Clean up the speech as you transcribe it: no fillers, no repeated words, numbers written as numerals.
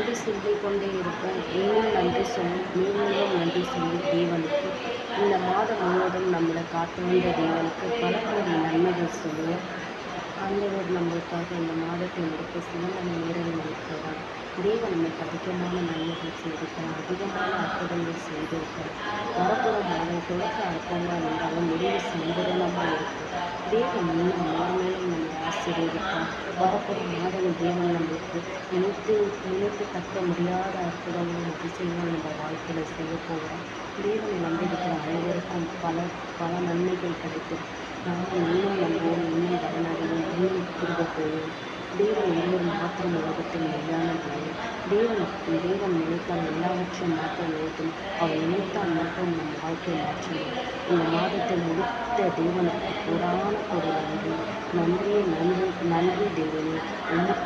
நன்றி சொல்லிக் கொண்டே இருப்போம். இன்னும் நன்றி சொல்லி, மீண்டும் நன்றி சொல்லி தேவனுக்கு இந்த மாதம் முழுவதும் நம்மளை காத்து வந்த தேவனுக்கு பல கோடி நன்மைகள் சொல்லுவோம். ஆண்டவர் நம்மளுக்காக இந்த மாதத்தை முடிக்க சில மணி நேரங்கள் இருக்கிறார். தேவன் நமக்கு அதிகமான நன்மைகள் செய்திருக்கிறார், அதிகமான அற்புதங்கள் செய்திருக்கிறார். வரப்புறம் மாதம் தொடக்க அற்பமாக இருந்தாலும் முடிவு சம்பூரணமாக இருக்கும். தேவன் இன்னும் மேலும் நம்மை ஆசீர்வதிப்பார். வரப்புறம் மாதம் தேவன் நம்மளுக்கு நினைத்து நினைத்து தக்க முடியாத அற்புதங்களும் அதிசயங்களும் நம்ம வாழ்க்கையில் செய்ய போகிறோம். தேவனை நம்பியிருக்கிற அனைவருக்கும் பல பல நன்மைகள் கிடைக்கும். நாம் இன்னும் நம்புவோம், இன்னும் பயனடைவோம், இன்னும் திரும்ப போவோம். தேவன் ஒருவர் மாத்திரம் உலகத்தில் மெய்யான தேவன். தேவன் நினைத்தால் எல்லாவற்றையும் மாற்ற நினைக்கும். அவர் நினைத்தால் மட்டும் நம் வாழ்க்கையை மாற்றுவோம். இந்த மாதத்தை முடித்த தேவனுக்கு கோடான கோடி நன்றி. நன்றி நன்றி நன்றி தேவனே. உமக்கு